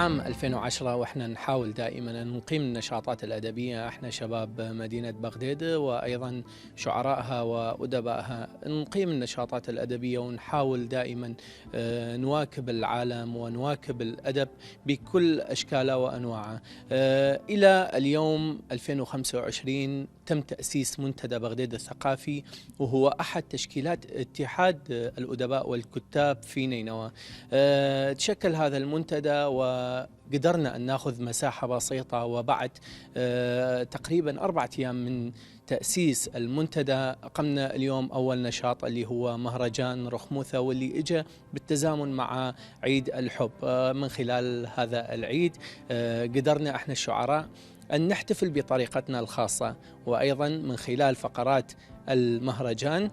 عام 2010 واحنا نحاول دائما ان نقيم النشاطات الادبيه، احنا شباب مدينه بغديده وايضا شعرائها وادبائها، نقيم النشاطات الادبيه ونحاول دائما نواكب العالم ونواكب الادب بكل اشكاله وانواعه. الى اليوم 2025 تم تاسيس منتدى بغديده الثقافي، وهو احد تشكيلات اتحاد الادباء والكتاب في نينوى. تشكل هذا المنتدى وقدرنا أن نأخذ مساحة بسيطة، وبعد تقريبا 4 أيام من تأسيس المنتدى أقمنا اليوم أول نشاط اللي هو مهرجان رخموثة، واللي إجا بالتزامن مع عيد الحب. من خلال هذا العيد قدرنا احنا الشعراء أن نحتفل بطريقتنا الخاصة، وأيضا من خلال فقرات المهرجان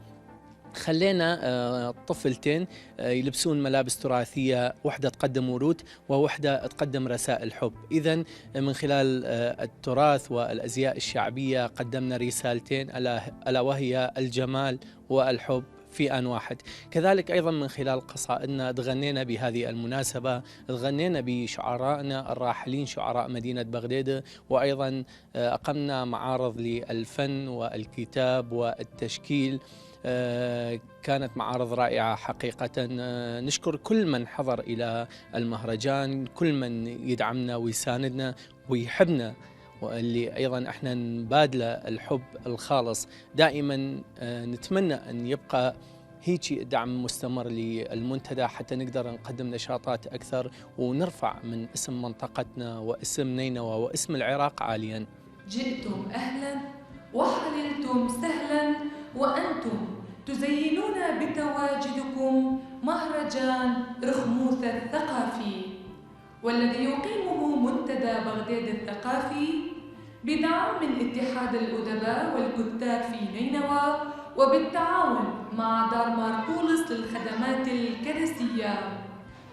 خلينا طفلتين يلبسون ملابس تراثية، وحدة تقدم ورود ووحدة تقدم رسائل حب. إذن من خلال التراث والأزياء الشعبية قدمنا رسالتين، ألا وهي الجمال والحب في آن واحد. كذلك أيضا من خلال قصائدنا تغنينا بهذه المناسبة، تغنينا بشعرائنا الراحلين شعراء مدينة بغديده، وأيضا أقمنا معارض للفن والكتاب والتشكيل. كانت معارض رائعة حقيقة. نشكر كل من حضر إلى المهرجان، كل من يدعمنا ويساندنا ويحبنا، واللي أيضا احنا نبادله الحب الخالص. دائما نتمنى أن يبقى هيك دعم مستمر للمنتدى حتى نقدر نقدم نشاطات أكثر ونرفع من اسم منطقتنا واسم نينوى واسم العراق عاليا. جئتم أهلا وحللتم سهلا، وأنتم تزينون بتواجدكم مهرجان رخموثة الثقافي، والذي يقيمه منتدى بغداد الثقافي بدعم من اتحاد الأدباء والكتاب في نينوى، وبالتعاون مع دار ماركولس للخدمات الكنسية.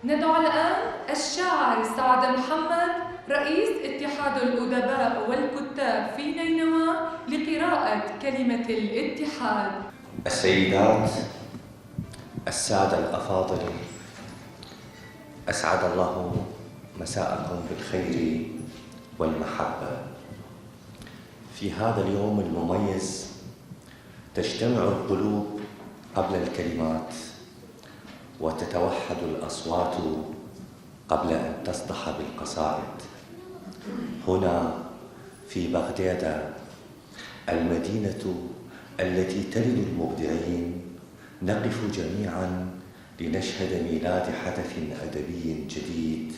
ندعو الآن الشاعر سعد محمد رئيس اتحاد الأدباء والكتاب في نينوى لقراءة كلمة الاتحاد. السيدات، السادة الأفاضل، أسعد الله مساءكم بالخير والمحبة. في هذا اليوم المميز تجتمع القلوب قبل الكلمات، وتتوحد الأصوات قبل أن تصدح بالقصائد. هنا في بغداد، المدينة التي تلد المبدعين، نقف جميعا لنشهد ميلاد حدث أدبي جديد،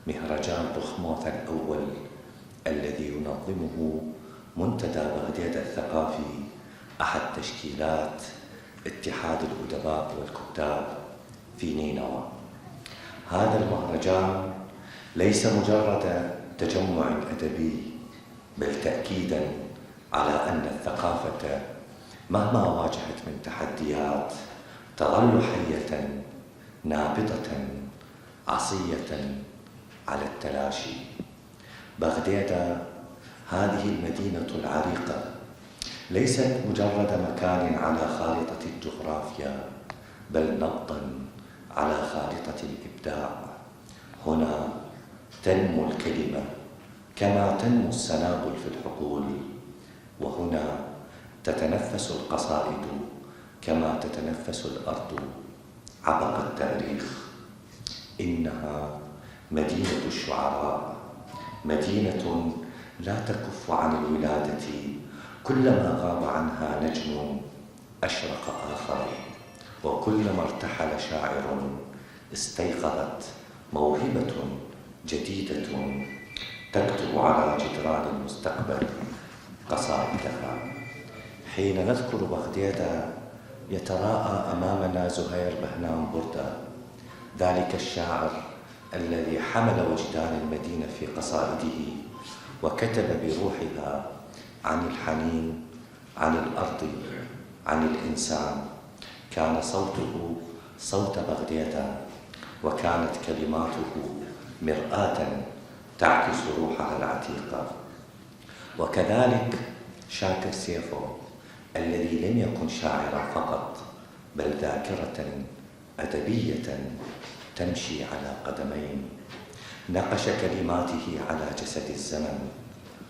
مهرجان رخموثة الأول الذي ينظمه منتدى بغداد الثقافي، أحد تشكيلات اتحاد الأدباء والكتاب في نينوى. هذا المهرجان ليس مجرد تجمع أدبي، بل تأكيدا على أن الثقافة مهما واجهت من تحديات تظل حية نابضة عصية على التلاشي. بغداد هذه المدينة العريقة ليست مجرد مكان على خارطة الجغرافيا، بل نبضا على خارطة الإبداع. هنا تنمو الكلمة كما تنمو السنابل في الحقول، وهنا تتنفس القصائد كما تتنفس الأرض عبق التاريخ. إنها مدينة الشعراء، مدينة لا تكف عن الولادة، كلما غاب عنها نجم أشرق آخر، وكلما ارتحل شاعر استيقظت موهبة جديدة تكتب على جدران المستقبل قصائدها. حين نذكر بغداد يتراءى أمامنا زهير بهنام بردة، ذلك الشاعر الذي حمل وجدان المدينة في قصائده، وكتب بروحها عن الحنين، عن الأرض، عن الإنسان. كان صوته صوت بغداد، وكانت كلماته مرآة تعكس روحها العتيقة. وكذلك شاكر سيفو الذي لم يكن شاعرا فقط، بل ذاكرة أدبية تمشي على قدمين. نقش كلماته على جسد الزمن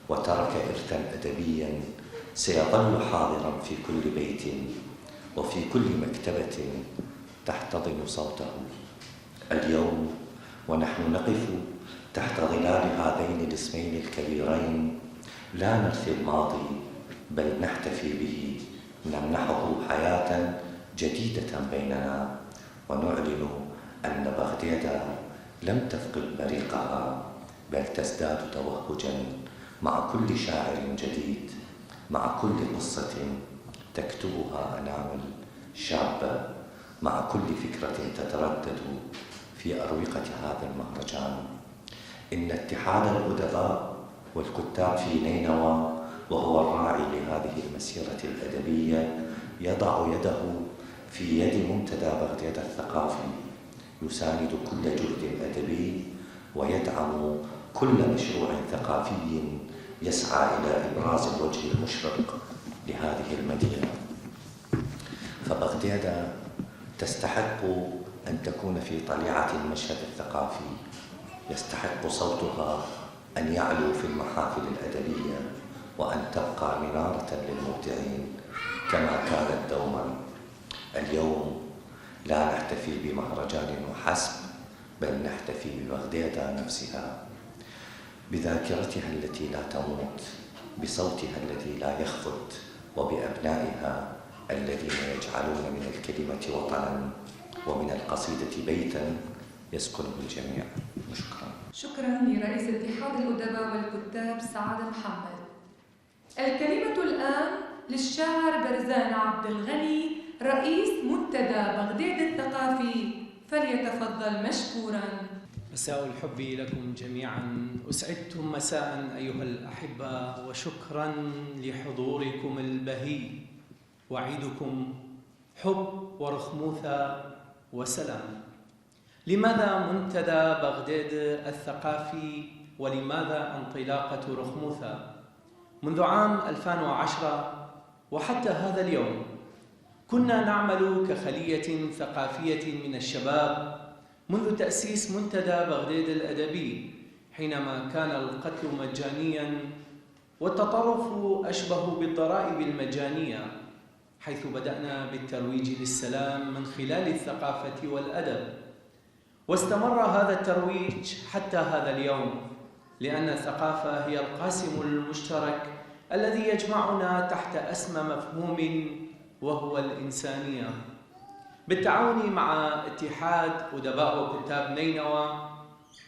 وترك إرثا أدبيا سيظل حاضرا في كل بيت وفي كل مكتبة تحتضن صوته. اليوم ونحن نقف تحت ظلال هذين الاسمين الكبيرين لا نرثي الماضي بل نحتفي به، نمنحه حياة جديدة بيننا ونعلن أن بغداد لم تفقد بريقها بل تزداد توهجا مع كل شاعر جديد، مع كل قصة تكتبها أنامل شابة، مع كل فكرة تتردد في أروقة هذا المهرجان. إن اتحاد الأدباء والكتاب في نينوى وهو الراعي لهذه المسيرة الأدبية يضع يده في يد منتدى بغداد الثقافي، يساند كل جهد أدبي ويدعم كل مشروع ثقافي يسعى إلى إبراز الوجه المشرق لهذه المدينة. فبغداد تستحق أن تكون في طليعة المشهد الثقافي، يستحق صوتها أن يعلو في المحافل الأدبية وأن تبقى منارة للمبدعين كما كانت دوما. اليوم لا نحتفي بمهرجان وحسب بل نحتفي ببغداد نفسها، بذاكرتها التي لا تموت، بصوتها الذي لا يخفت، وبأبنائها الذين يجعلون من الكلمة وطنا ومن القصيدة بيتا يسكنه الجميع. شكرا. شكرا لرئيس اتحاد الأدباء والكتاب سعادة محمد. الكلمة الآن للشاعر برزان عبد الغني رئيس منتدى بغداد الثقافي، فليتفضل مشكورا. مساء الحب لكم جميعا، أسعدتم مساء أيها الأحبة، وشكرا لحضوركم البهي، وعيدكم حب ورخموثة وسلام. لماذا منتدى بغداد الثقافي ولماذا انطلاقة رخموثة؟ منذ عام 2010 وحتى هذا اليوم كنا نعمل كخلية ثقافية من الشباب منذ تأسيس منتدى بغداد الأدبي، حينما كان القتل مجانيا والتطرف أشبه بالضرائب المجانية، حيث بدأنا بالترويج للسلام من خلال الثقافة والأدب، واستمر هذا الترويج حتى هذا اليوم، لأن الثقافة هي القاسم المشترك الذي يجمعنا تحت أسمى مفهوم وهو الإنسانية. بالتعاون مع اتحاد أدباء وكتاب نينوى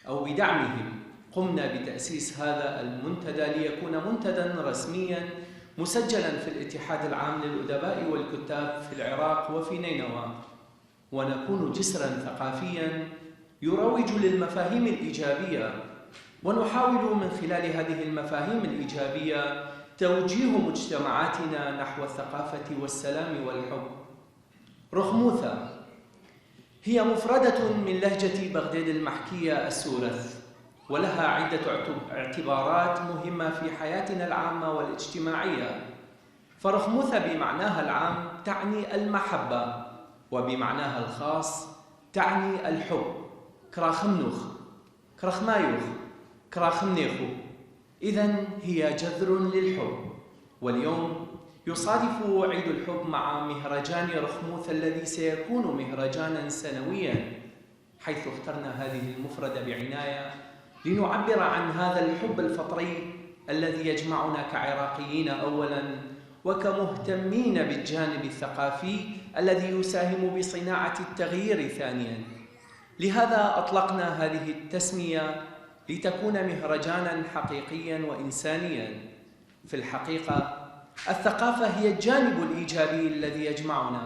أو بدعمهم قمنا بتأسيس هذا المنتدى ليكون منتدى رسميا مسجلا في الاتحاد العام للأدباء والكتاب في العراق وفي نينوى، ونكون جسرا ثقافيا يروج للمفاهيم الإيجابية، ونحاول من خلال هذه المفاهيم الإيجابية توجيه مجتمعاتنا نحو الثقافة والسلام والحب. رخموثة هي مفردة من لهجة بغداد المحكية السورث، ولها عدة اعتبارات مهمة في حياتنا العامة والاجتماعية. فرخموثة بمعناها العام تعني المحبة، وبمعناها الخاص تعني الحب. كراخمنوخ، كرخمايوخ، كراخمنيخو، إذن هي جذر للحب. واليوم يصادف عيد الحب مع مهرجان رخموث الذي سيكون مهرجانا سنويا، حيث اخترنا هذه المفردة بعناية لنعبر عن هذا الحب الفطري الذي يجمعنا كعراقيين أولا، وكمهتمين بالجانب الثقافي الذي يساهم بصناعة التغيير ثانيا. لهذا أطلقنا هذه التسمية لتكون مهرجانا حقيقيا وإنسانيا. في الحقيقة الثقافة هي الجانب الإيجابي الذي يجمعنا،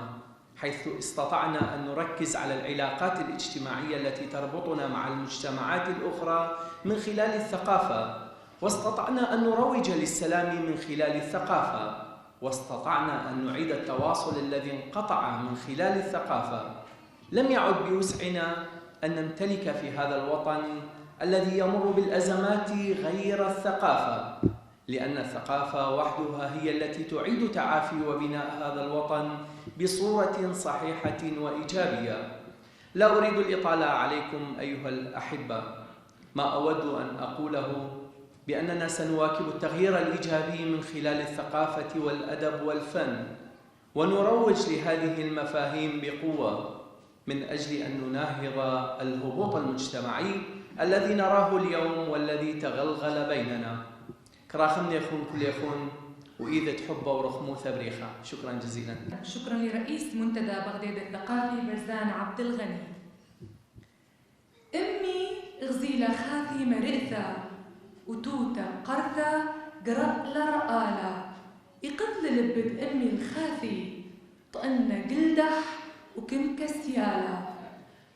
حيث استطعنا أن نركز على العلاقات الاجتماعية التي تربطنا مع المجتمعات الأخرى من خلال الثقافة، واستطعنا أن نروج للسلام من خلال الثقافة، واستطعنا أن نعيد التواصل الذي انقطع من خلال الثقافة. لم يعد بوسعنا أن نمتلك في هذا الوطن الذي يمر بالأزمات غير الثقافة، لأن الثقافة وحدها هي التي تعيد تعافي وبناء هذا الوطن بصورة صحيحة وإيجابية. لا أريد الإطالة عليكم أيها الأحبة، ما أود أن أقوله بأننا سنواكب التغيير الإيجابي من خلال الثقافة والأدب والفن، ونروج لهذه المفاهيم بقوة من أجل أن نناهض الهبوط المجتمعي الذي نراه اليوم والذي تغلغل بيننا. كراخم يخون كل يخون وإذا تحب ورخموثة بريخة. شكرا جزيلا. شكرا لرئيس منتدى بغداد الثقافي برزان عبد الغني. أمي غزيلة خاثي مرئثة وتوتة قرثة قرأ لرقالة يقتل لبد أمي الخاثي طقنا قلدح وكم كسيالة.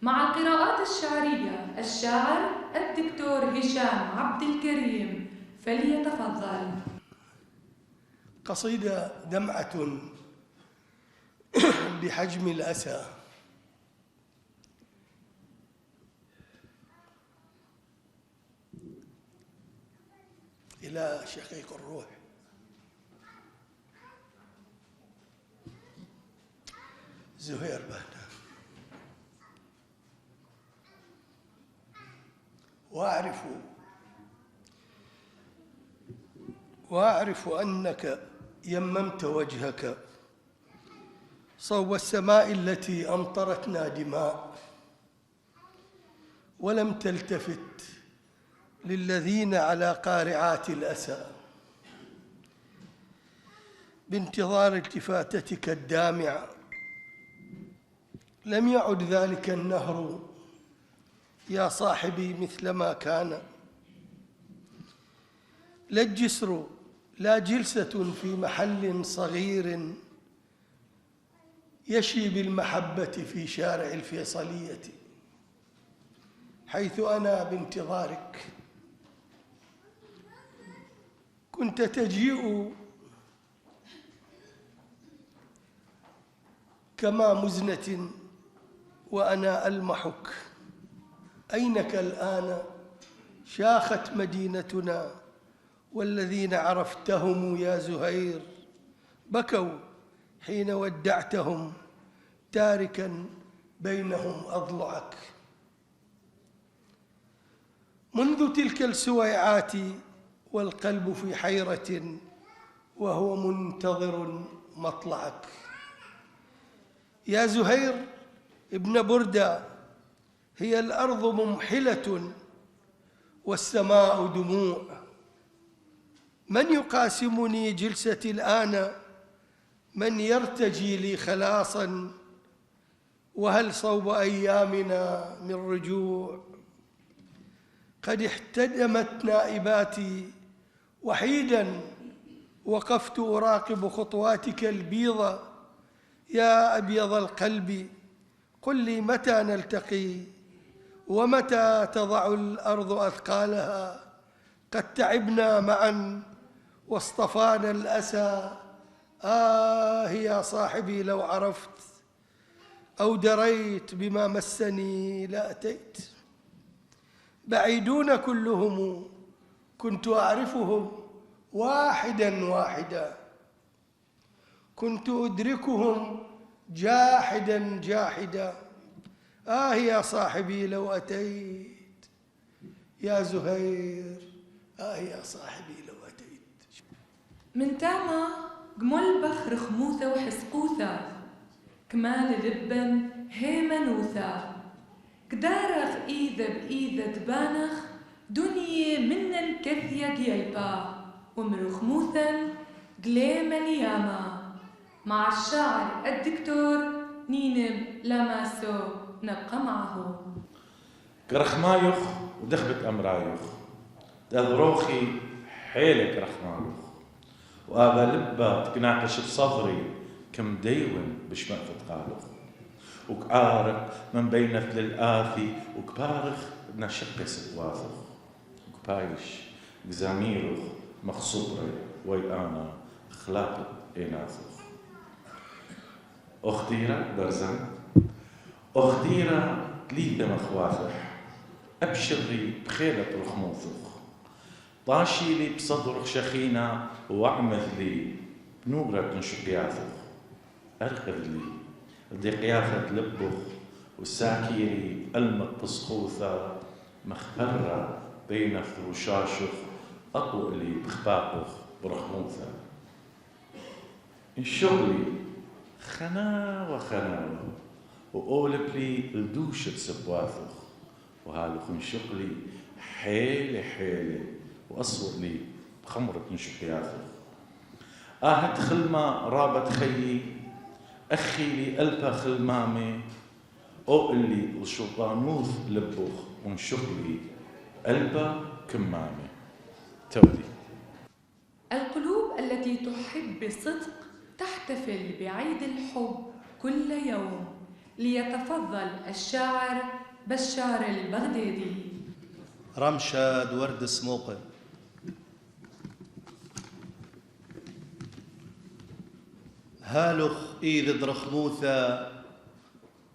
مع القراءات الشعرية الشاعر الدكتور هشام عبد الكريم، فليتفضل. قصيدة دمعة بحجم الأسى. إلى شقيق الروح زهير بهنا. وأعرف أنك يممت وجهك صوب السماء التي أمطرتنا دماء، ولم تلتفت للذين على قارعات الأسى. بانتظار التفاتتك الدامعة لم يعد ذلك النهر يا صاحبي مثل ما كان. لا الجسر لا جلسة في محل صغير يشي بالمحبة في شارع الفيصلية، حيث أنا بانتظارك كنت تجيء كما مزنة وأنا ألمحك. أينك الآن؟ شاخت مدينتنا والذين عرفتهم يا زهير بكوا حين ودعتهم تاركا بينهم أضلعك. منذ تلك السويعات والقلب في حيرة وهو منتظر مطلعك. يا زهير ابن بردة، هي الأرض ممحلة والسماء دموع. من يقاسمني جلستي الآن؟ من يرتجي لي خلاصا؟ وهل صوب أيامنا من رجوع؟ قد احتدمت نائباتي وحيدا وقفت أراقب خطواتك البيضة. يا أبيض القلب قل لي متى نلتقي ومتى تضع الأرض أثقالها؟ قد تعبنا معا واصطفانا الأسى. يا صاحبي لو عرفت أو دريت بما مسني لأتيت. بعيدون كلهم كنت أعرفهم واحدا واحدا، كنت أدركهم جاحدا جاحدا. يا صاحبي لو أتيت يا زهير، يا صاحبي لو أتيت. من تاما قمل بخ رخموثة وحسقوثة كمال لبن هيمنوثة كدارخ إيذا بإيذا تبانخ دنيا منن كثية جيبا ومرخموثا قليما لياما. مع الشاعر الدكتور نينب لاماسو نبقى معه. كرخمايخ ودخبت أمرايخ تذروخي حيلك رخمايخ وآبا لبا تكناقش بصدري كم ديون بشمقة قالخ وكعارق من بين ثل الآثي وكبارخ نشق سواثخ وكبايش جزاميرخ مخصوبري ويانا خلاقت إناثخ. أختيرة برزن أختيرة تليدة مخواثح أبشري بخيلة رخموثخ طاشي لي بصدرك شخينة واعمذ لي بنورة نشقياثخ أرقد لي بدي قيافة لبخ وساكيري ألمة تصخوثة مخبرة بين ثروشاشخ أطوء لي بخباقخ برخموثة انشغلي خنا وخنا وقولب لي لدوشة سبواثخ وهالخ انشغلي حيلة حيلة وأصوت لي بخمرة انشقياثخ آهت خلمة رابط خيي أخي لي ألبا خلمامي أو اللي الشطانوث لبوخ ونشغلي ألبا كمامي تودي. القلوب التي تحب بصدق تحتفل بعيد الحب كل يوم. ليتفضل الشاعر بشار البغدادي. رمشاد ورد سموقه. هالخ إيد درخموثة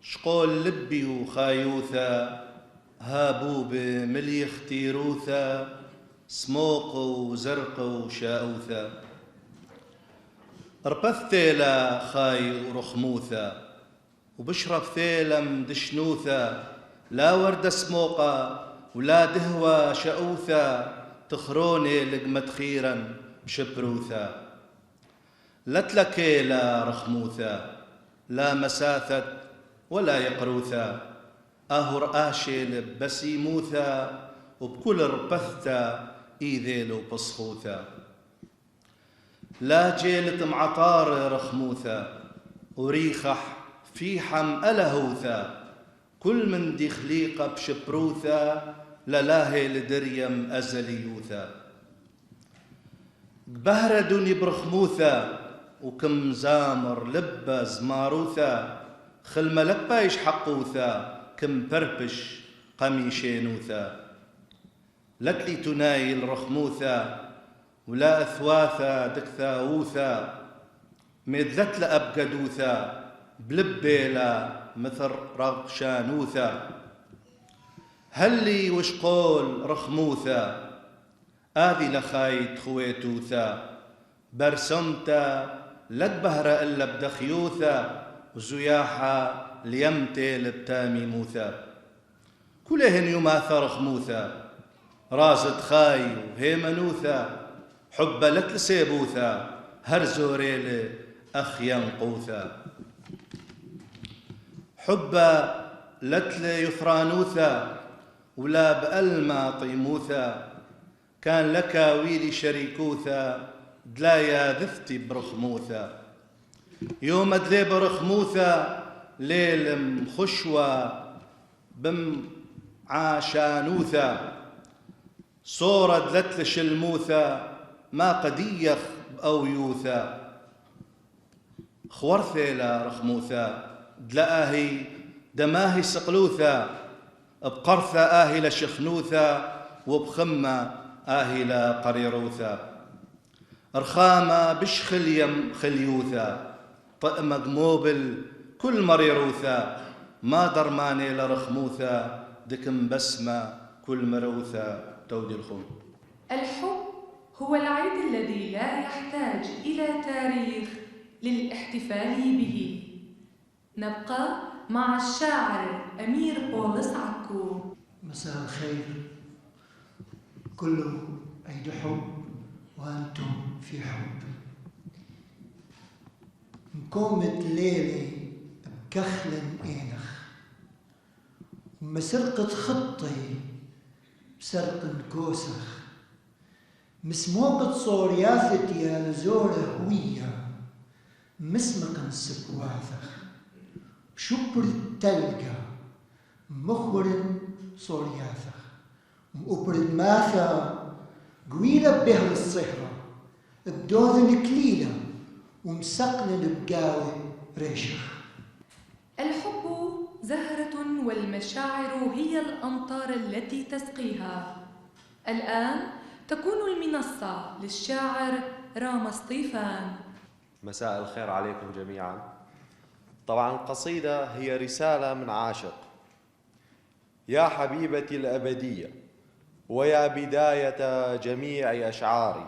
شقول لبي وخايوثة هابوبة مليخ تيروثة سموق وزرق وشاوثة ربث ثيلة خاي ورخموثة وبشرف ثيلة مدشنوثة لا وردة سموقة ولا دهوة شاوثة تخروني لقمة خيرا بشبروثة لا تلكيلا رخموثة لا مساثة ولا يقروثة أهر آشل بسيموثة وبكل ربثة إيذيل بصخوثة لا جيلة معطار رخموثة وريخح في حم ألهوثة كل من دي خليقة بشبروثة للاهي لدريم أزليوثة بهردوني برخموثة وكم زامر لبة زماروثة خل ملبة يشحقوثة كم بربش قميشينوثة لكلي تنايل رخموثة ولا أثواثة دكثاوثة مدلت لأبقدوثة بلبيلة مثل رغشانوثة هلي وشقول رخموثة آذي لخايت خويتوثة برسمتا لك بهرة إلا بدخيوثة وزياحة ليمتي لبتامي موثة كلهن يماثى رخموثة رازد خاي وهيمنوثة حب لك لسيبوثة هرزو ريلي أخ ينقوثة حب لتل يثرانوثة ولا بألما طيموثة كان لك ويلي شريكوثة دلايا ذفتي برخموثة يوم دلي برخموثة ليل مخشوة بم عاشانوثة صورة دلتل شلموثة ما قديخ بأويوثة خورثي لا رخموثة دلآهي دماهي سقلوثة بقرثة آهي لشخنوثة وبخمة آهي لقريروثة رخامة بشخل يم خليوثة طقمة قموبل كل مريروثة ما درماني لرخموثة دكم بسمة كل مروثة تودي الخم. الحب هو العيد الذي لا يحتاج إلى تاريخ للاحتفال به. نبقى مع الشاعر أمير بولس عكو. مساء الخير، كله عيد حب وأنتم في حب. مكومة ليلة بكخل إينخ ومسرقة خطي بسرق كوسخ مسموقة صورياثة يا لزورة هوية مسمقا سبواثخ بشبر التلقى مخور صورياثخ مقبر الماثا قويلة بهر الصهرة بدوذن كليلة ومسقن بقاوي ريشخ. الحب زهرة والمشاعر هي الأمطار التي تسقيها. الآن تكون المنصة للشاعر رام سطيفان. مساء الخير عليكم جميعا. طبعا القصيدة هي رسالة من عاشق. يا حبيبتي الأبدية ويا بداية جميع أشعاري،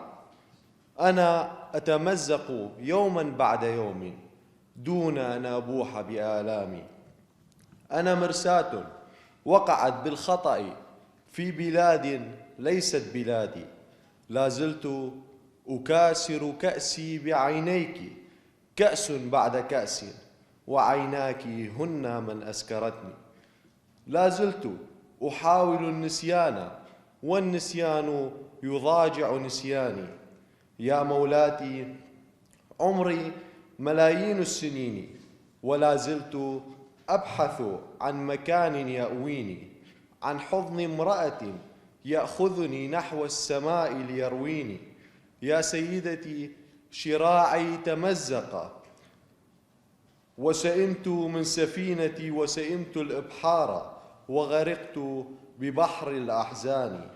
أنا أتمزق يوما بعد يوم دون أن أبوح بآلامي. أنا مرساة وقعت بالخطأ في بلاد ليست بلادي، لا زلت أكاسر كأسي بعينيك، كأس بعد كأس وعيناك هن من أسكرتني. لا زلت أحاول النسيان والنسيان يضاجع نسياني. يا مولاتي عمري ملايين السنين، ولا زلت أبحث عن مكان يأويني، عن حضن امرأة يأخذني نحو السماء ليرويني. يا سيدتي شراعي تمزق وسئمت من سفينتي، وسئمت الإبحار وغرقت ببحر الأحزان.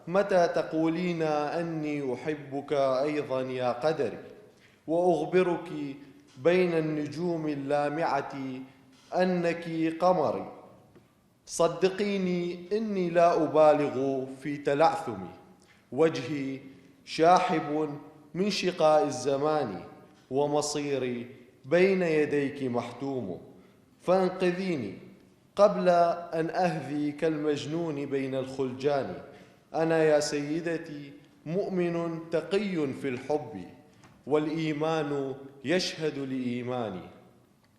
متى تقولين أني أحبك أيضا يا قدري، وأخبرك بين النجوم اللامعة أنك قمري. صدقيني إني لا أبالغ في تلعثمي، وجهي شاحب من شقاء الزمان، ومصيري بين يديك محتوم. فانقذيني قبل أن أهذي كالمجنون بين الخلجان. أنا يا سيدتي مؤمن تقي في الحب، والإيمان يشهد لإيماني.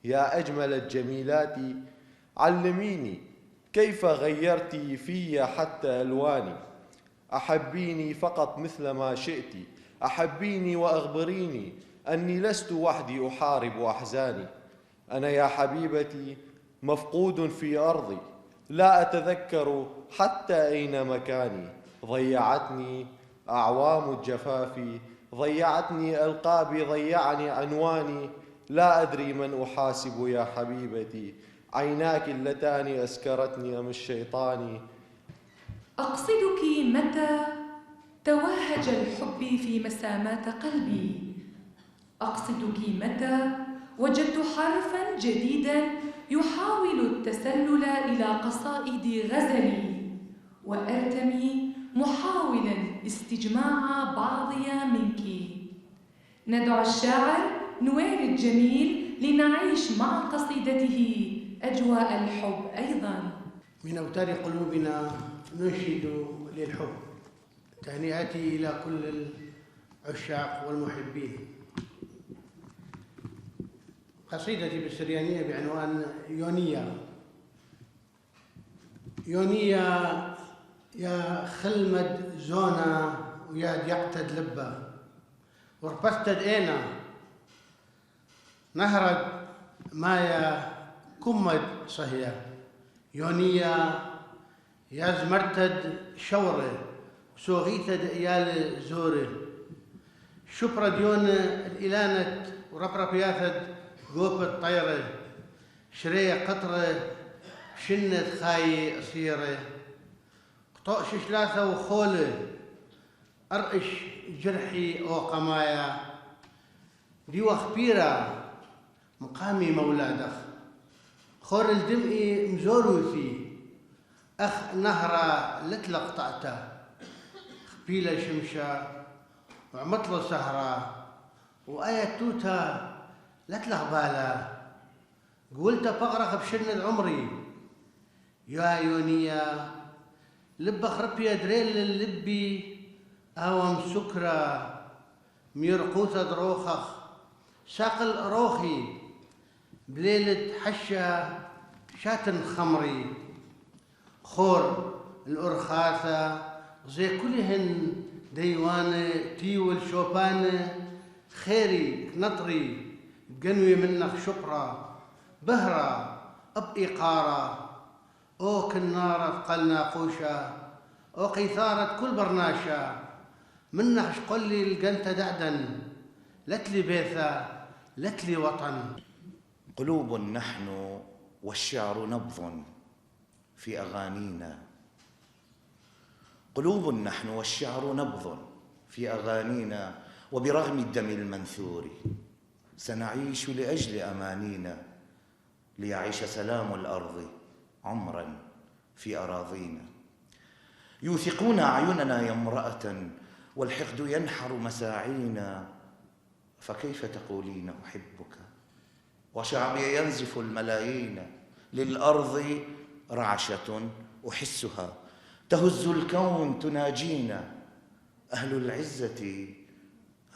يا أجمل الجميلات علميني كيف غيرت في حتى ألواني. أحبيني فقط مثل ما شئت، أحبيني وأخبريني أني لست وحدي أحارب أحزاني. أنا يا حبيبتي مفقود في أرضي، لا أتذكر حتى أين مكاني. ضيعتني أعوام الجفاف، ضيعتني ألقابي، ضيعني عنواني. لا أدري من أحاسب يا حبيبتي، عيناك اللتان أسكرتني أم الشيطان. أقصدك متى توهج الحب في مسامات قلبي، أقصدك متى وجدت حرفاً جديداً يحاول التسلل إلى قصائد غزلي، وأرتمي محاولاً استجماع بعضها منك. ندعو الشاعر نوير الجميل لنعيش مع قصيدته أجواء الحب أيضاً. من أوتار قلوبنا ننشد للحب. تهنئتي إلى كل العشاق والمحبين. قصيدتي بالسريانية بعنوان يونيا. يونيا يا خلمد زونا ويا ديقتد لبا وربستد اينا نهرد مايا كمد صهيا. يونيا يا زمرتد شورة وسوغيتد ايال زورة شبرا ديون الإلانت وربرب ياثد قوب الطيرة شرية قطرة شنت خاي صيرة قطوش شلاثة وخولة أرقش جرحي أو قمايا ديوة خبيرة مقامي مولادخ خور الدمئي مزوروثي أخ نهرة لتلق طعته خبيلة شمشة وعمطلة سهرة وآية توتا لتلق بالا قولت فقرخ بشن عمري يا يونيا لب خرب يا دريل اللبي أوام سكرة ميرقوثة دروخخ ساقل روخي بليلة حشة شاتن خمري خور الأرخاثة زي كلهن ديوانة تيول شوبانة خيري نطري بقنوي منك شقرة بهرة بإقارة أو كالنار ثقلنا قوشة أو قيثارة كل برناشة منك شقلي القنت دعدا لتلي بيثة لتلي وطن. قلوب نحن والشعر نبض في أغانينا. قلوب نحن والشعر نبض في أغانينا، وبرغم الدم المنثور سنعيش لأجل أمانينا، ليعيش سلام الأرض عمرا في أراضينا. يوثقون أعيننا يا امرأة والحقد ينحر مساعينا، فكيف تقولين أحبك وشعبي ينزف الملايين؟ للأرض رعشة أحسها تهز الكون تناجينا. أهل العزة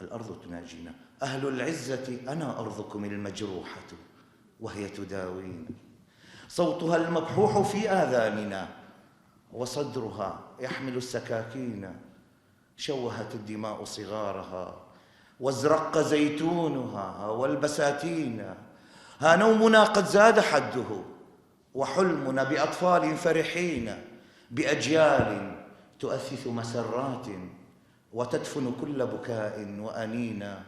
الأرض تناجينا، أهل العزة أنا أرضكم المجروحة وهي تداوينا. صوتها المبحوح في آذاننا وصدرها يحمل السكاكين. شوهت الدماء صغارها وازرق زيتونها والبساتين. ها نومنا قد زاد حده وحلمنا بأطفال فرحين، بأجيال تؤثث مسرات وتدفن كل بكاء وأنينا.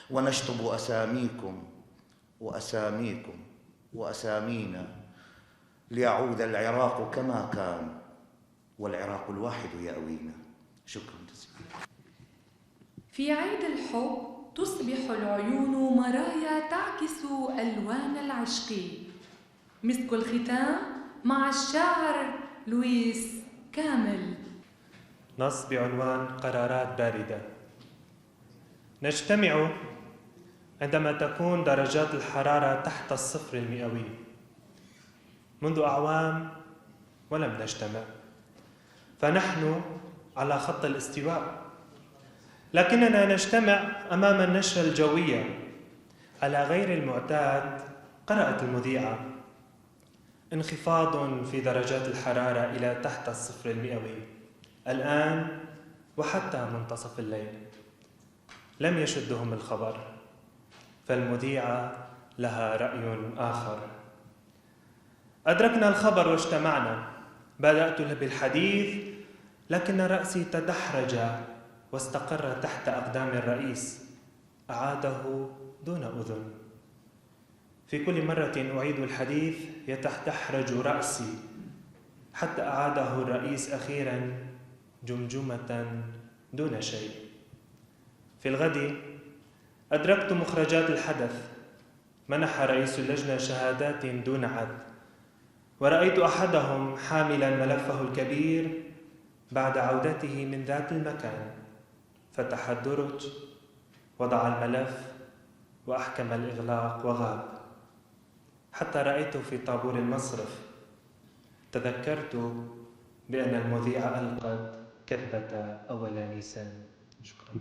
ونشطب أساميكم وأساميكم وأسامينا ليعود العراق كما كان والعراق الواحد يأوينا. شكرا جزيلا. في عيد الحب تصبح العيون مرايا تعكس ألوان العشق. مسك الختام مع الشاعر لويس كامل. نص بعنوان قرارات باردة. نجتمع عندما تكون درجات الحرارة تحت الصفر المئوي. منذ أعوام ولم نجتمع، فنحن على خط الاستواء، لكننا نجتمع أمام النشرة الجوية. على غير المعتاد قرأت المذيعة: انخفاض في درجات الحرارة إلى تحت الصفر المئوي الآن وحتى منتصف الليل. لم يشدهم الخبر، فالمذيعة لها رأي آخر. أدركنا الخبر واجتمعنا. بدأت بالحديث، لكن رأسي تدحرج واستقر تحت أقدام الرئيس، أعاده دون أذن. في كل مرة أعيد الحديث يتدحرج رأسي، حتى أعاده الرئيس أخيراً جمجمة دون شيء. في الغد أدركت مخرجات الحدث. منح رئيس اللجنة شهادات دون عد، ورأيت أحدهم حاملاً ملفه الكبير بعد عودته من ذات المكان. فتح الدرج، وضع الملف، وأحكم الإغلاق وغاب. حتى رأيته في طابور المصرف. تذكرت بأن المذيعة ألقت كذبة أول نيسان. شكرا.